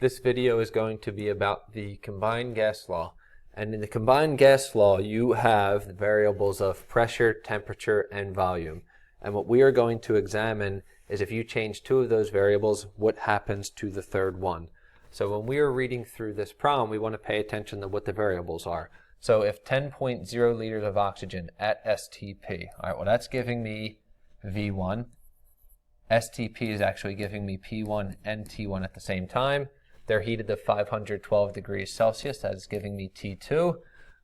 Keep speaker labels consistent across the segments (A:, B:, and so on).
A: This video is going to be about the combined gas law. And in the combined gas law, you have the variables of pressure, temperature, and volume. And what we are going to examine is if you change two of those variables, what happens to the third one. So when we are reading through this problem, we want to pay attention to what the variables are. So if 10.0 liters of oxygen at STP, all right, well that's giving me V1. STP is actually giving me P1 and T1 at the same time. They're heated to 512 degrees Celsius. That is giving me T2.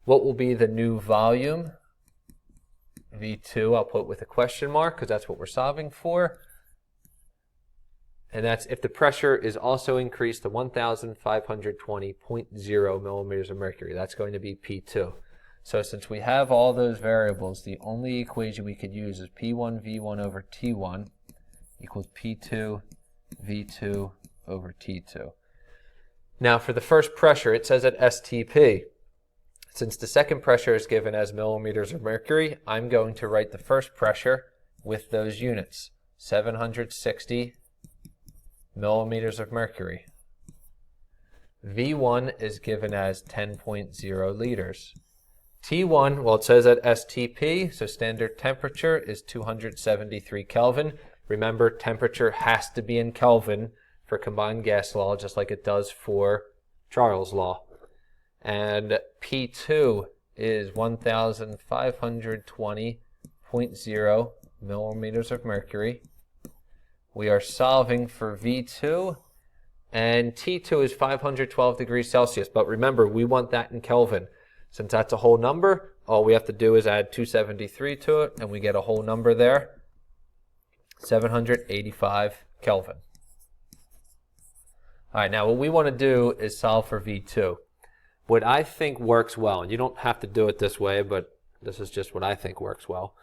A: What will be the new volume? V2, I'll put with a question mark because that's what we're solving for. And that's if the pressure is also increased to 1,520.0 millimeters of mercury. That's going to be P2. So since we have all those variables, the only equation we could use is P1 V1 over T1 equals P2 V2 over T2. Now for the first pressure, it says at STP. Since the second pressure is given as millimeters of mercury, I'm going to write the first pressure with those units. 760 millimeters of mercury. V1 is given as 10.0 liters. T1, well it says at STP, so standard temperature is 273 Kelvin. Remember, temperature has to be in Kelvin for combined gas law, just like it does for Charles' law. And P2 is 1,520.0 millimeters of mercury. We are solving for V2, and T2 is 512 degrees Celsius. But remember, we want that in Kelvin. Since that's a whole number, all we have to do is add 273 to it, and we get a whole number there. 785 Kelvin. All right, now what we want to do is solve for V2. What I think works well, and you don't have to do it this way, but this is just what I think works well.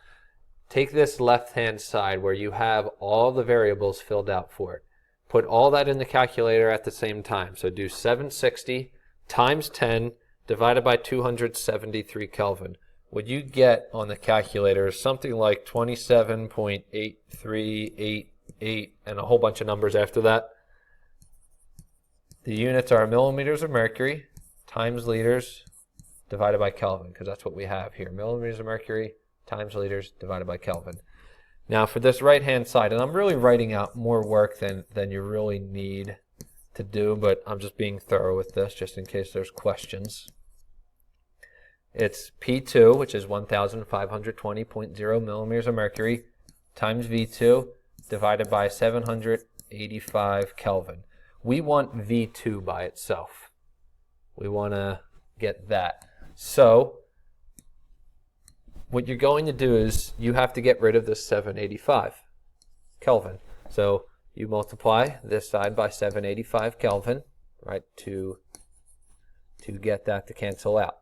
A: Take this left-hand side where you have all the variables filled out for it. Put all that in the calculator at the same time. So do 760 times 10 divided by 273 Kelvin. What you get on the calculator is something like 27.8388 and a whole bunch of numbers after that. The units are millimeters of mercury times liters divided by Kelvin, because that's what we have here. Millimeters of mercury times liters divided by Kelvin. Now for this right-hand side, and I'm really writing out more work than you really need to do, but I'm just being thorough with this just in case there's questions. It's P2, which is 1,520.0 millimeters of mercury, times V2 divided by 785 Kelvin. We want V2 by itself. We want to get that. So what you're going to do is you have to get rid of this 785 Kelvin. So you multiply this side by 785 Kelvin, right, to get that to cancel out.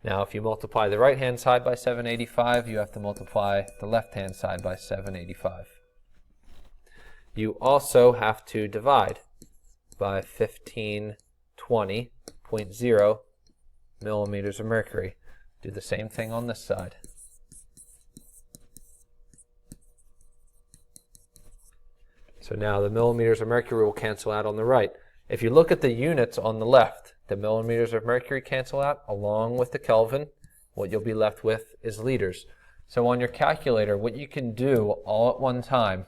A: Now if you multiply the right-hand side by 785, you have to multiply the left-hand side by 785. You also have to divide by 1520.0 millimeters of mercury. Do the same thing on this side. So now the millimeters of mercury will cancel out on the right. If you look at the units on the left, the millimeters of mercury cancel out along with the Kelvin. What you'll be left with is liters. So on your calculator, what you can do all at one time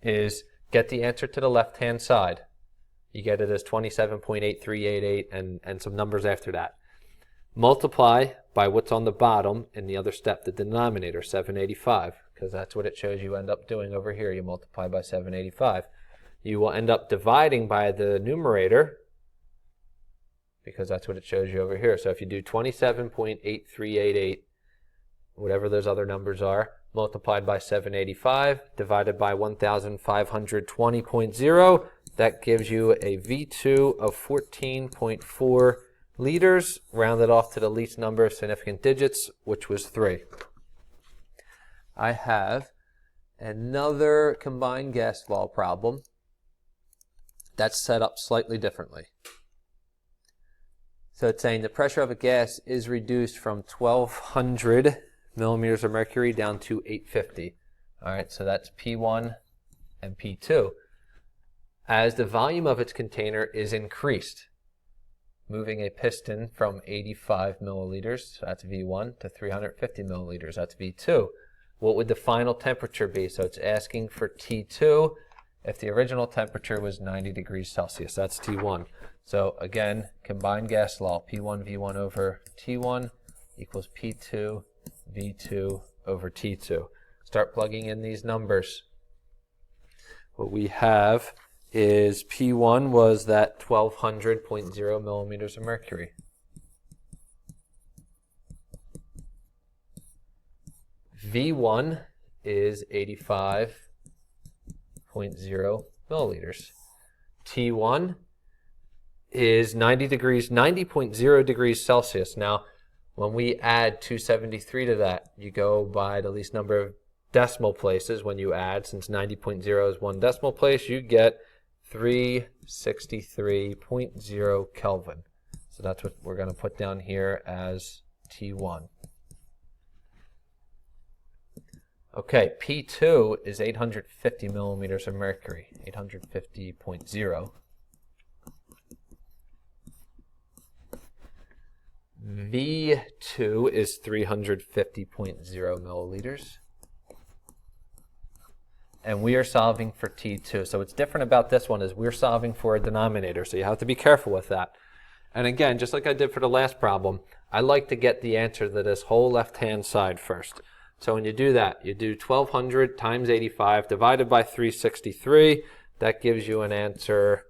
A: is get the answer to the left-hand side. You get it as 27.8388 and some numbers after that. Multiply by what's on the bottom in the other step, the denominator, 785, because that's what it shows you end up doing over here. You multiply by 785. You will end up dividing by the numerator, because that's what it shows you over here. So if you do 27.8388, whatever those other numbers are, multiplied by 785, divided by 1,520.0, that gives you a V2 of 14.4 liters, rounded off to the least number of significant digits, which was 3. I have another combined gas law problem that's set up slightly differently. So it's saying the pressure of a gas is reduced from 1,200 millimeters of mercury down to 850. All right, so that's P1 and P2. as the volume of its container is increased. Moving a piston from 85 milliliters, that's V1, to 350 milliliters, that's V2. What would the final temperature be? So it's asking for T2 if the original temperature was 90 degrees Celsius. That's T1. So again, combined gas law, P1 V1 over T1 equals P2 V2 over T2. Start plugging in these numbers. What we have is P1 was that 1200.0 millimeters of mercury. V1 is 85.0 milliliters. T1 is 90.0 degrees Celsius. Now, when we add 273 to that, you go by the least number of decimal places when you add. Since 90.0 is one decimal place, you get 363.0 Kelvin. So that's what we're going to put down here as T1. Okay, P2 is 850 millimeters of mercury, 850.0. V2 is 350.0 milliliters. And we are solving for T2. So what's different about this one is we're solving for a denominator, so you have to be careful with that. And again, just like I did for the last problem, I like to get the answer to this whole left-hand side first. So when you do that, you do 1200 times 85 divided by 363. That gives you an answer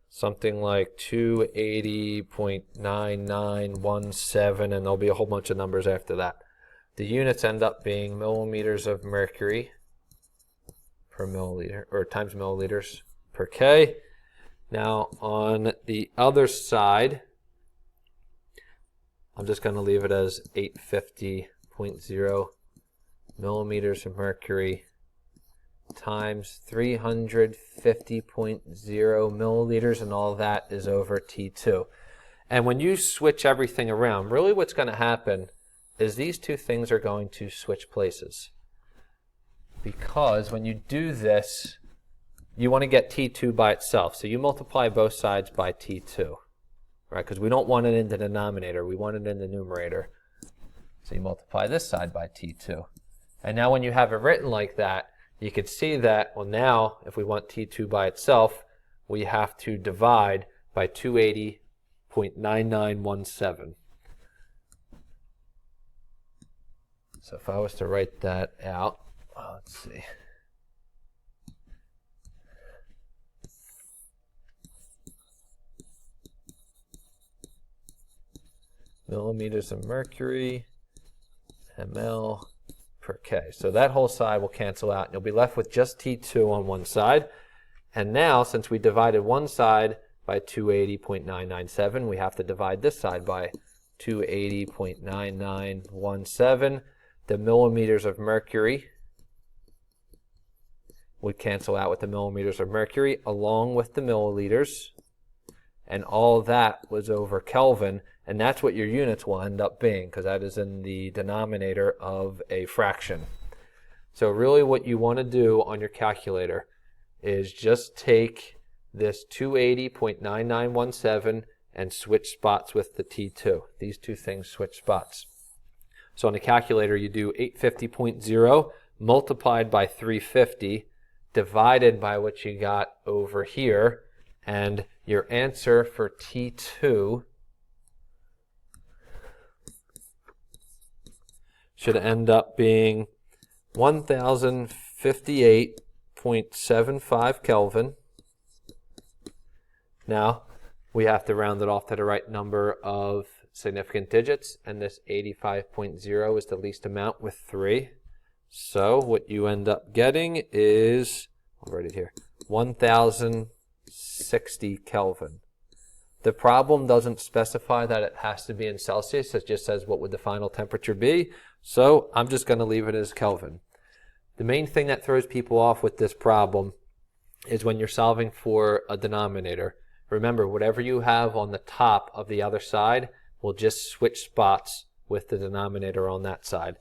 A: something like 280.9917, and there'll be a whole bunch of numbers after that. The units end up being millimeters of mercury per milliliter, or times milliliters per K. Now on the other side, I'm just going to leave it as 850.0 millimeters of mercury times 350.0 milliliters, and all that is over T2. And when you switch everything around, really what's going to happen is these two things are going to switch places. Because when you do this, you want to get T2 by itself. So you multiply both sides by T2, right? Because we don't want it in the denominator, we want it in the numerator. So you multiply this side by T2. And now when you have it written like that, you can see that, well now, if we want T2 by itself, we have to divide by 280.9917. So if I was to write that out, let's see. Millimeters of mercury, ml per K. So that whole side will cancel out, and you'll be left with just T2 on one side. And now, since we divided one side by 280.997, we have to divide this side by 280.9917. The millimeters of mercury would cancel out with the millimeters of mercury along with the milliliters, and all that was over Kelvin, and that's what your units will end up being, because that is in the denominator of a fraction. So really what you want to do on your calculator is just take this 280.9917 and switch spots with the T2. These two things switch spots. So on the calculator you do 850.0 multiplied by 350 divided by what you got over here, and your answer for T2 should end up being 1058.75 Kelvin. Now we have to round it off to the right number of significant digits, and this 85.0 is the least amount with 3. So what you end up getting is, I'll write it here, 1060 Kelvin. The problem doesn't specify that it has to be in Celsius. It just says what would the final temperature be. So I'm just going to leave it as Kelvin. The main thing that throws people off with this problem is when you're solving for a denominator. Remember, whatever you have on the top of the other side will just switch spots with the denominator on that side.